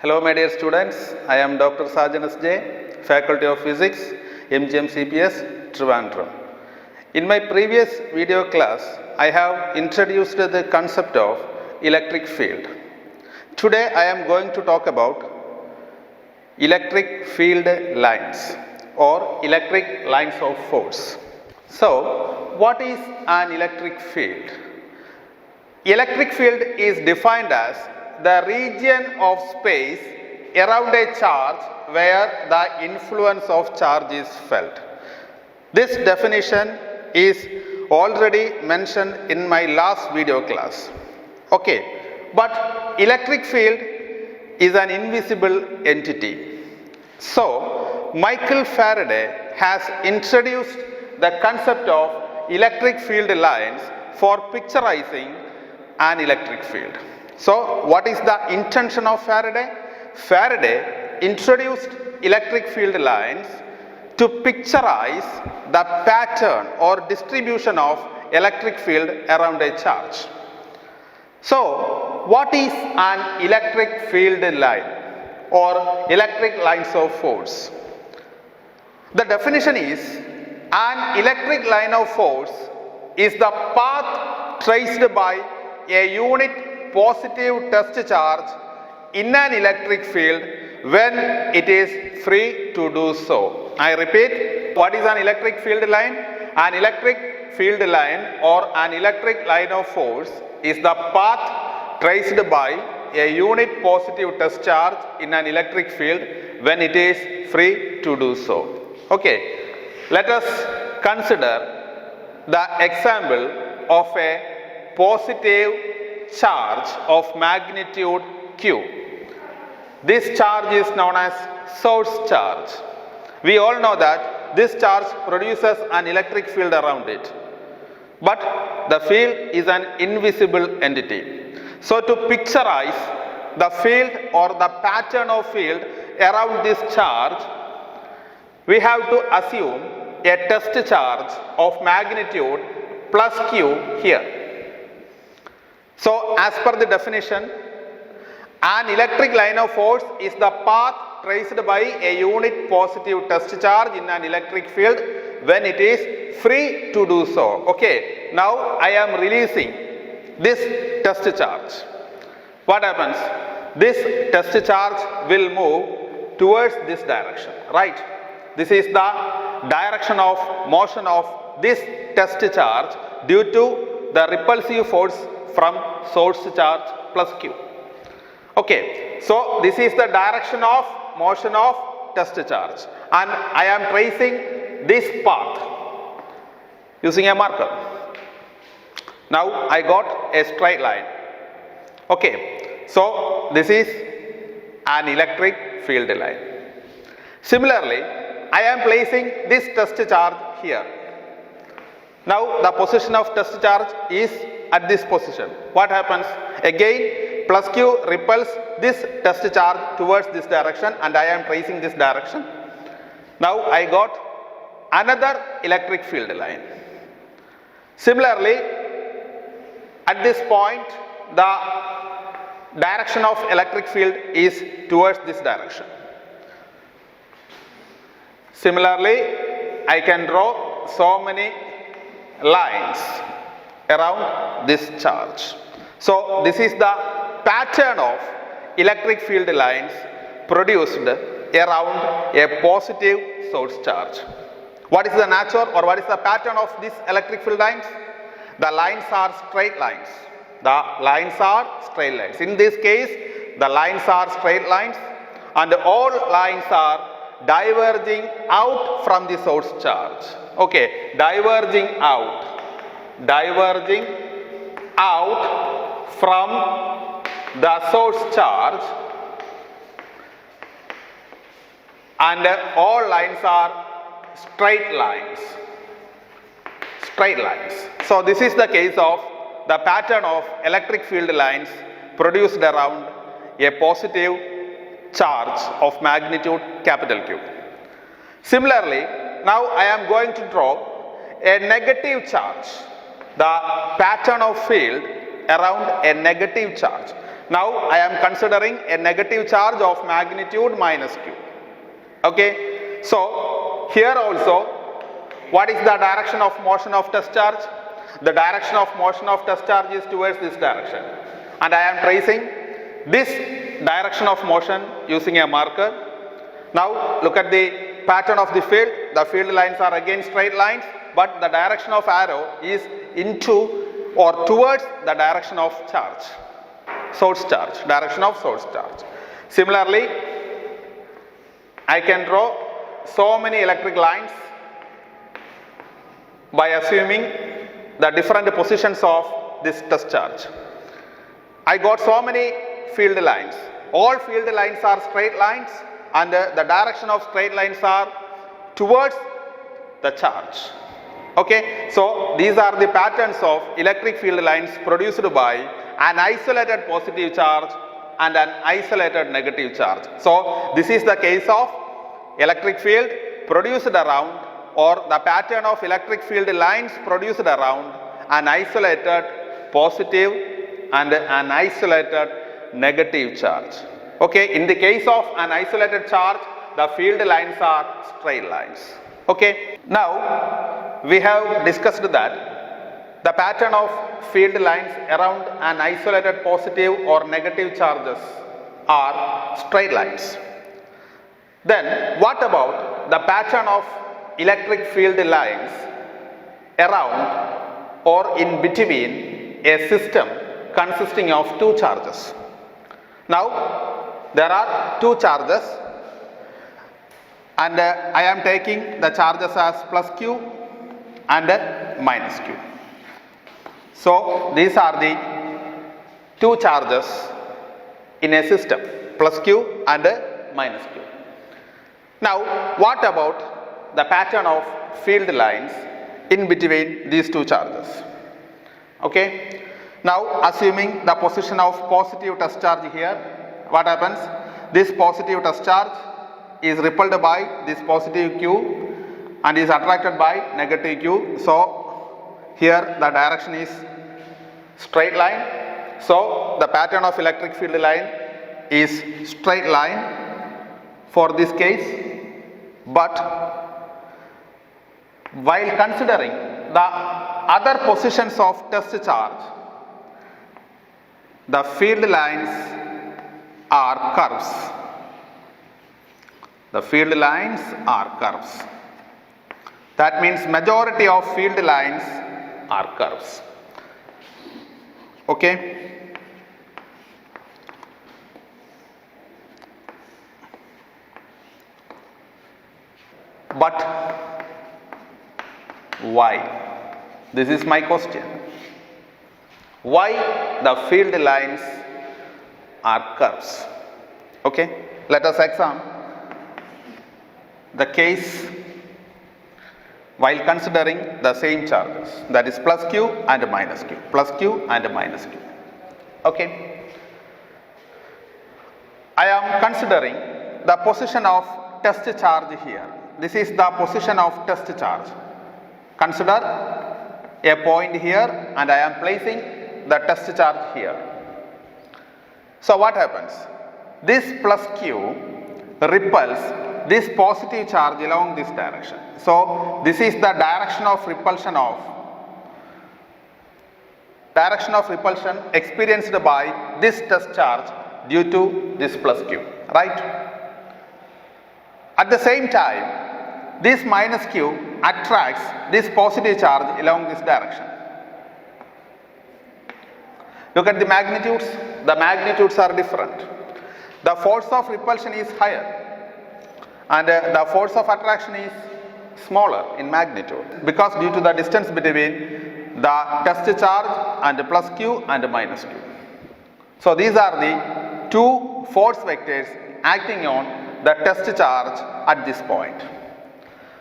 Hello my dear students, I am Dr. Sajan S.J., Faculty of Physics, mgmschool, Trivandrum. In my previous video class, I have introduced the concept of electric field. Today I am going to talk about electric field lines or electric lines of force. So, what is an electric field? Electric field is defined as the region of space around a charge where the influence of charge is felt. This definition is already mentioned in my last video class. Okay, but electric field is an invisible entity. So, Michael Faraday has introduced the concept of electric field lines for picturizing an electric field. So, what is the intention of Faraday? Faraday introduced electric field lines to picturize the pattern or distribution of electric field around a charge. So, what is an electric field line or electric lines of force? The definition is an electric line of force is the path traced by a unit positive test charge in an electric field when it is free to do so. I repeat, what is an electric field line? An electric field line or an electric line of force is the path traced by a unit positive test charge in an electric field when it is free to do so. Okay, let us consider the example of a positive charge of magnitude q. This charge is known as source charge. We all know that this charge produces an electric field around it. But the field is an invisible entity. So to picturize the field or the pattern of field around this charge, we have to assume a test charge of magnitude plus q here. So, as per the definition, an electric line of force is the path traced by a unit positive test charge in an electric field when it is free to do so. Okay, now I am releasing this test charge. What happens? This test charge will move towards this direction, right? This is the direction of motion of this test charge due to the repulsive force from source charge plus q. Okay, so this is the direction of motion of test charge and I am tracing this path using a marker. Now I got a straight line. Okay, so this is an electric field line. Similarly, I am placing this test charge here. Now the position of test charge is at this position. What happens? Again, plus q repels this test charge towards this direction and I am tracing this direction. Now I got another electric field line. Similarly, at this point, the direction of electric field is towards this direction. Similarly, I can draw so many lines around this charge. So, this is the pattern of electric field lines produced around a positive source charge. What is the nature or what is the pattern of these electric field lines? The lines are straight lines. The lines are straight lines. In this case, the lines are straight lines and all lines are diverging out from the source charge. Okay, diverging out from the source charge and all lines are straight lines. So this is the case of the pattern of electric field lines produced around a positive charge of magnitude capital Q. Similarly, now I am going to draw a negative charge, the pattern of field around a negative charge. Now I am considering a negative charge of magnitude minus q. Okay, so here also, what is the direction of motion of test charge? The direction of motion of test charge is towards this direction, and I am tracing this direction of motion using a marker. Now look at the pattern of the field. The field lines are again straight lines, but the direction of arrow is into or towards the direction of charge, source charge, direction of source charge. Similarly, I can draw so many electric lines by assuming the different positions of this test charge. I got so many field lines. All field lines are straight lines, and the direction of straight lines are towards the charge. Okay, so these are the patterns of electric field lines produced by an isolated positive charge and an isolated negative charge. So this is the case of electric field produced around, or the pattern of electric field lines produced around an isolated positive and an isolated negative charge. Okay, in the case of an isolated charge, the field lines are straight lines. Okay, now we have discussed that the pattern of field lines around an isolated positive or negative charges are straight lines. Then what about the pattern of electric field lines around or in between a system consisting of two charges? Now there are two charges, and I am taking the charges as plus q and minus q. So these are the two charges in a system, plus q and minus q. Now what about the pattern of field lines in between these two charges? Okay, now assuming the position of positive test charge here, what happens? This positive test charge is repelled by this positive q and is attracted by negative q. So here the direction is straight line. So the pattern of electric field line is straight line for this case. But while considering the other positions of test charge, the field lines are curves. The field lines are curves. That means majority of field lines are curves. Okay. But why? This is my question. Why the field lines are curves? Okay, let us examine the case while considering the same charges, that is plus q and minus q, plus q and minus q. Okay, I am considering the position of test charge here. This is the position of test charge. Consider a point here, and I am placing the test charge here. So what happens? This plus q repels this positive charge along this direction. So this is the direction of repulsion experienced by this test charge due to this plus q, right? At the same time, this minus q attracts this positive charge along this direction. Look at the magnitudes. The magnitudes are different. The force of repulsion is higher, and the force of attraction is smaller in magnitude, because due to the distance between the test charge and plus q and minus q. So these are the two force vectors acting on the test charge at this point.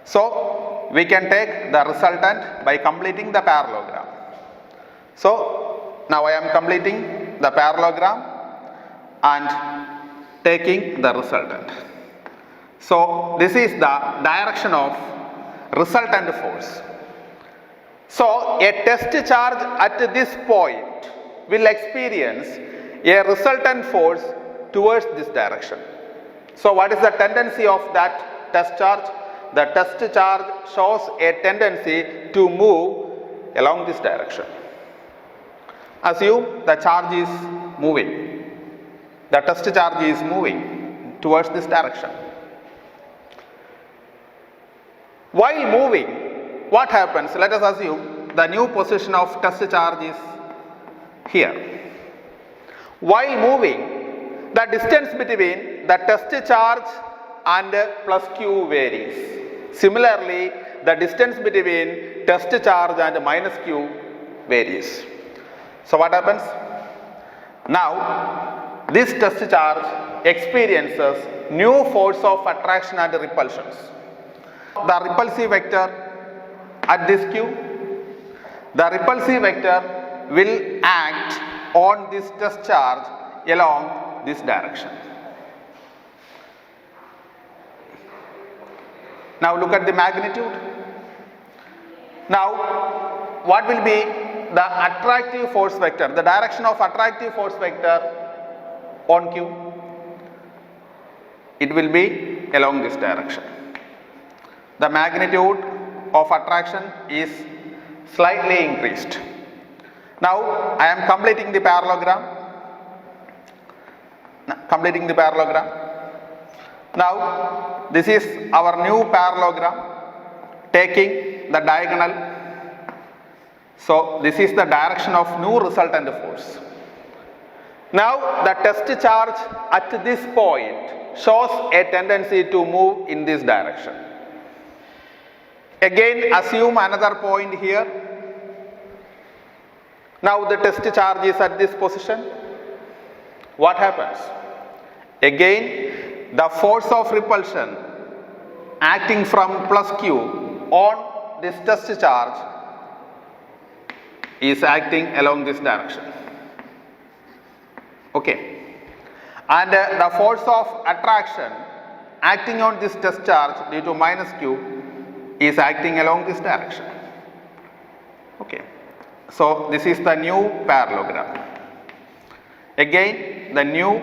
So we can take the resultant by completing the parallelogram. So now I am completing the parallelogram and taking the resultant. So this is the direction of resultant force. So a test charge at this point will experience a resultant force towards this direction. So what is the tendency of that test charge? The test charge shows a tendency to move along this direction. Assume the charge is moving. The test charge is moving towards this direction. While moving, what happens? Let us assume the new position of test charge is here. While moving, the distance between the test charge and plus q varies. Similarly, the distance between test charge and minus q varies. So what happens? Now, this test charge experiences new force of attraction and repulsions. The repulsive vector at this q, the repulsive vector will act on this test charge along this direction. Now look at the magnitude. Now what will be the attractive force vector, the direction of attractive force vector on q? It will be along this direction. The magnitude of attraction is slightly increased. Now I am completing the parallelogram. Now this is our new parallelogram taking the diagonal. So this is the direction of new resultant force. Now the test charge at this point shows a tendency to move in this direction. Again assume another point here. Now the test charge is at this position. What happens? Again the force of repulsion acting from plus q on this test charge is acting along this direction. Okay. And the force of attraction acting on this test charge due to minus q is acting along this direction. Okay. So this is the new parallelogram. Again the new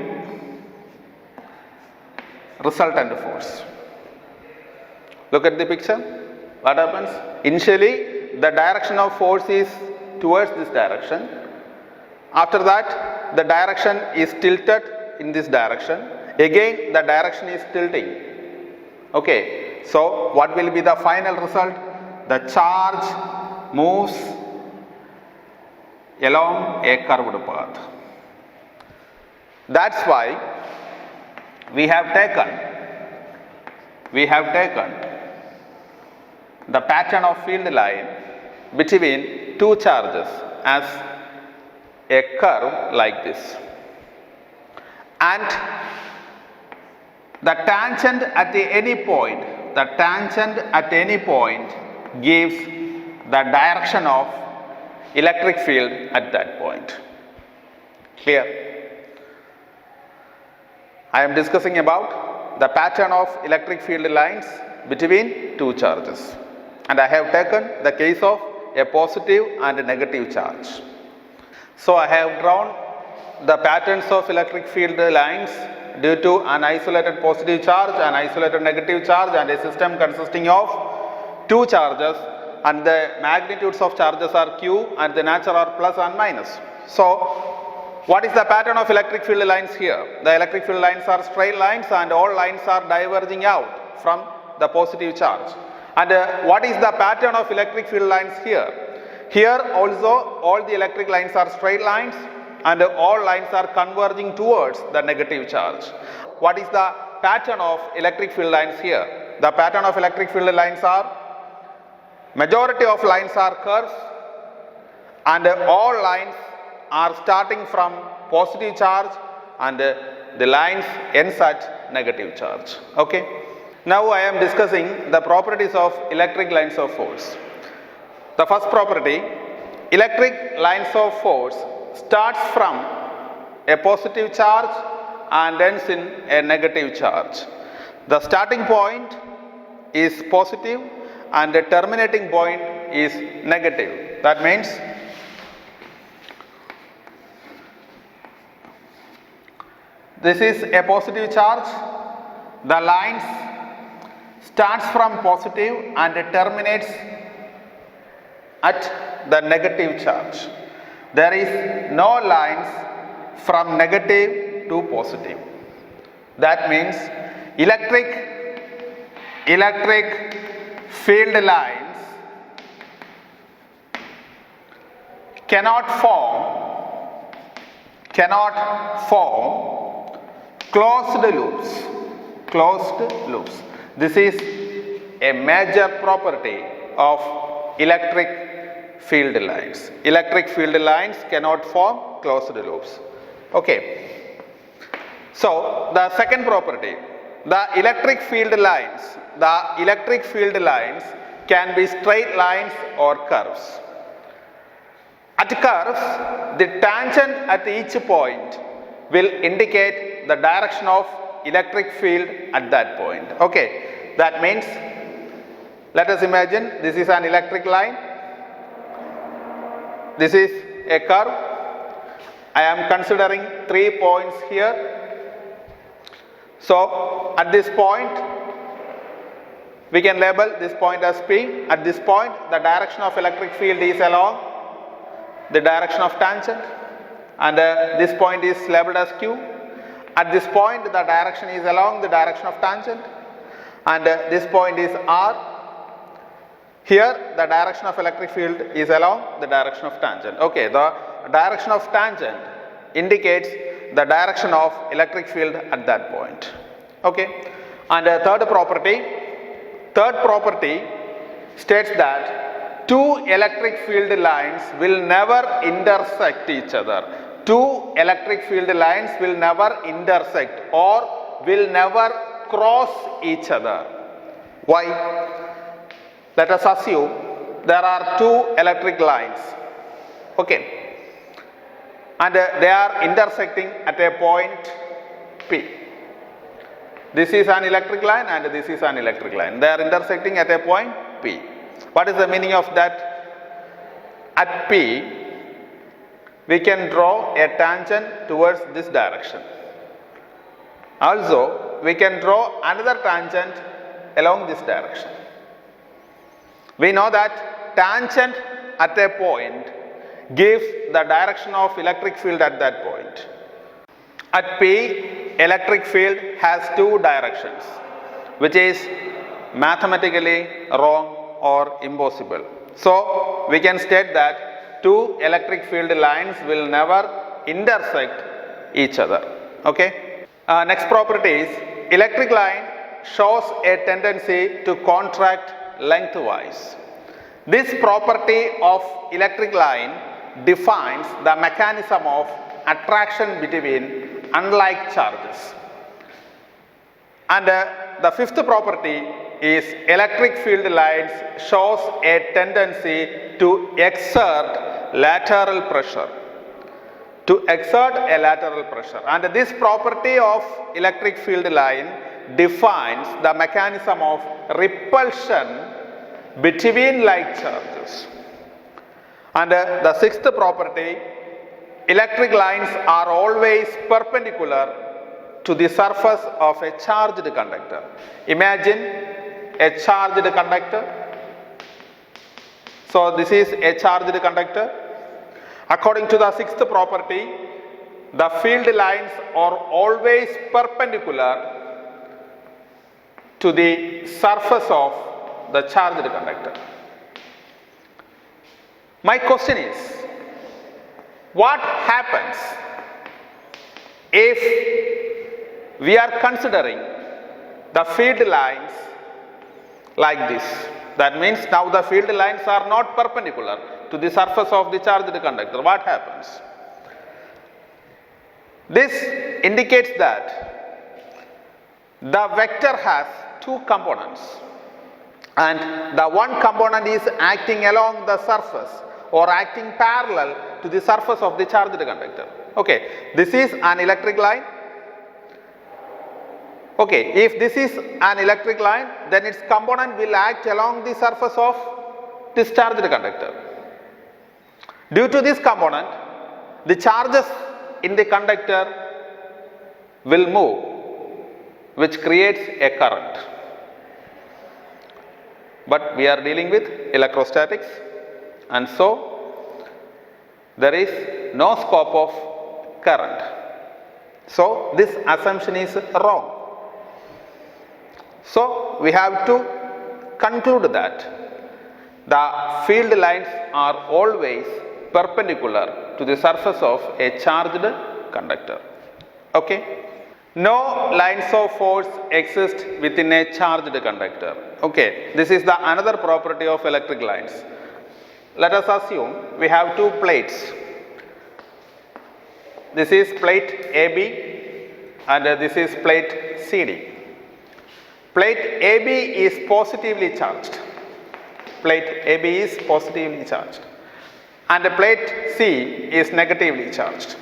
resultant force. Look at the picture. What happens? Initially the direction of force is towards this direction. After that the direction is tilted in this direction. Again the direction is tilting. Okay. So what will be the final result? The charge moves along a curved path. That's why we have taken the pattern of field line between two charges as a curve like this, and the tangent at any point gives the direction of electric field at that point. Clear? I am discussing about the pattern of electric field lines between two charges, and I have taken the case of a positive and a negative charge. So I have drawn the patterns of electric field lines due to an isolated positive charge, an isolated negative charge, and a system consisting of two charges, and the magnitudes of charges are q and the nature are plus and minus. So what is the pattern of electric field lines here? The electric field lines are straight lines and all lines are diverging out from the positive charge. And what is the pattern of electric field lines here? Here also all the electric lines are straight lines and all lines are converging towards the negative charge. What is the pattern of electric field lines here? The pattern of electric field lines are, majority of lines are curves and all lines are starting from positive charge and the lines ends at negative charge. Okay. Now I am discussing the properties of electric lines of force. The first property, electric lines of force starts from a positive charge and ends in a negative charge. The starting point is positive and the terminating point is negative. That means This is a positive charge. The lines starts from positive and terminates at the negative charge. There is no lines from negative to positive. That means electric field lines cannot form closed loops. This is a major property of electric field lines. Electric field lines cannot form closed loops. Okay. So the second property, the electric field lines can be straight lines or curves. At curves, the tangent at each point will indicate the direction of electric field at that point. Okay, that means let us imagine this is an electric line, this is a curve. I am considering 3 points here. So at this point we can label this point as P. At this point the direction of electric field is along the direction of tangent, and this point is labeled as Q. At this point the direction is along the direction of tangent, and this point is R. Here the direction of electric field is along the direction of tangent. Okay, the direction of tangent indicates the direction of electric field at that point. Okay, and third property states that two electric field lines will never intersect each other. Two electric field lines will never intersect or will never cross each other. Why? Let us assume there are two electric lines. Okay, and they are intersecting at a point P. This is an electric line and this is an electric line. They are intersecting at a point P. What is the meaning of that? At P, we can draw a tangent towards this direction. Also, we can draw another tangent along this direction. We know that tangent at a point gives the direction of electric field at that point. At P, electric field has two directions, which is mathematically wrong or impossible. So we can state that two electric field lines will never intersect each other. Okay. Next property is electric line shows a tendency to contract lengthwise. This property of electric line defines the mechanism of attraction between unlike charges. And the fifth property is electric field lines shows a tendency to exert lateral pressure. And this property of electric field line defines the mechanism of repulsion between like charges. And the sixth property, electric lines are always perpendicular to the surface of a charged conductor. Imagine a charged conductor. So this is a charged conductor. According to the sixth property, the field lines are always perpendicular to the surface of the charged conductor. My question is, what happens if we are considering the field lines like this? That means now the field lines are not perpendicular to the surface of the charged conductor. What happens? This indicates that the vector has two components, and the one component is acting along the surface or acting parallel to the surface of the charged conductor. Okay, this is an electric line. Okay, if this is an electric line, then its component will act along the surface of this charged conductor. Due to this component, the charges in the conductor will move, which creates a current. But we are dealing with electrostatics, and so there is no scope of current. So this assumption is wrong. So we have to conclude that the field lines are always perpendicular to the surface of a charged conductor. Okay? No lines of force exist within a charged conductor. Okay, this is the another property of electric lines. Let us assume we have two plates. This is plate AB and this is plate CD. Plate AB is positively charged. Plate AB is positively charged. And plate C is negatively charged.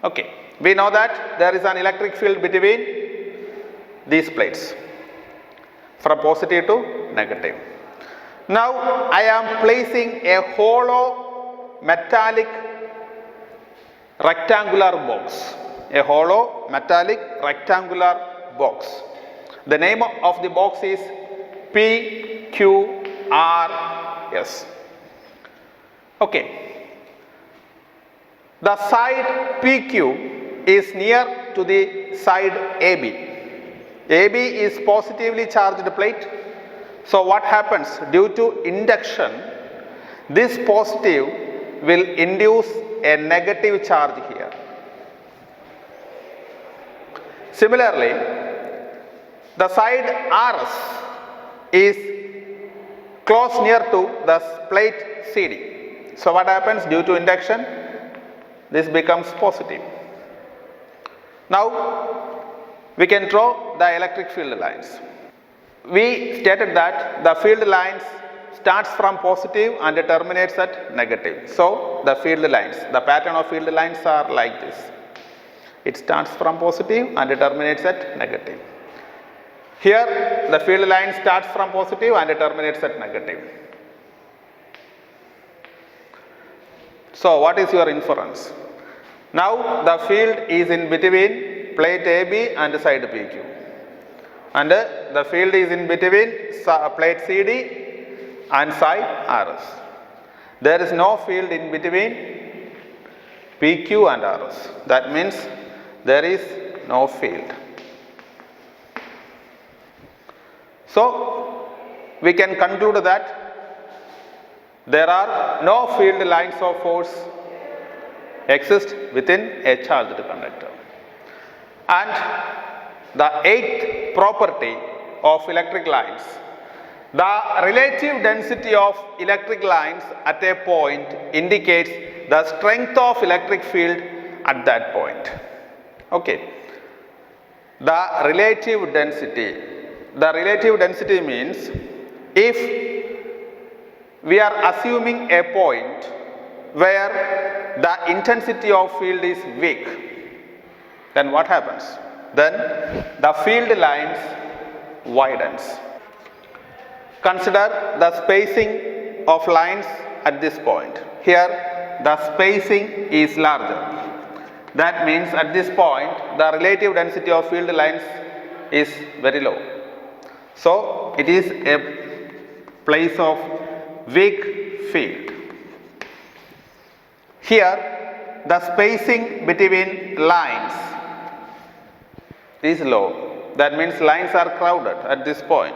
Okay. We know that there is an electric field between these plates from positive to negative. Now I am placing a hollow metallic rectangular box. A hollow metallic rectangular box. The name of the box is PQRS. Okay. The side PQ is near to the side AB. AB is positively charged plate. So what happens? Due to induction, this positive will induce a negative charge here. Similarly, the side RS is close near to the plate CD. So what happens? Due to induction, this becomes positive. Now we can draw the electric field lines. We stated that the field lines starts from positive and terminates at negative. So the field lines, the pattern of field lines are like this. It starts from positive and terminates at negative. Here the field line starts from positive and terminates at negative. So what is your inference? Now the field is in between plate AB and side PQ, and the field is in between plate CD and side RS. There is no field in between PQ and RS. That means there is no field. So we can conclude that there are no field lines of force exist within a charged conductor. And the eighth property of electric lines, the relative density of electric lines at a point indicates the strength of electric field at that point. Okay. The relative density means if we are assuming a point where the intensity of field is weak, then what happens? Then the field lines widens. Consider the spacing of lines at this point. Here the spacing is larger. That means at this point the relative density of field lines is very low. So it is a place of weak field. Here the spacing between lines is low. That means lines are crowded at this point.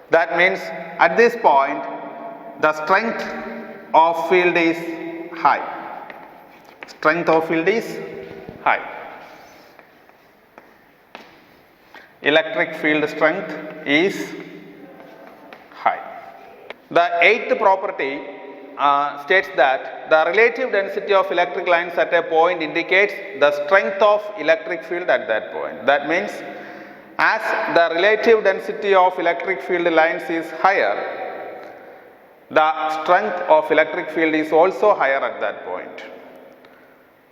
That means at this point the strength of field is high. Strength of field is high. Electric field strength is high. The eighth property states that the relative density of electric lines at a point indicates the strength of electric field at that point. That means as the relative density of electric field lines is higher, the strength of electric field is also higher at that point.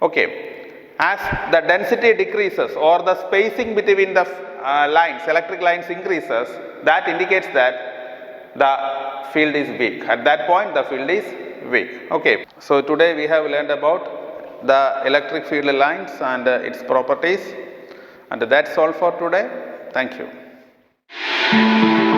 Okay. As the density decreases or the spacing between the lines, electric lines increases, that indicates that the field is weak. At that point the field is weak. Okay. So today we have learned about the electric field lines and its properties. And that's all for today. Thank you.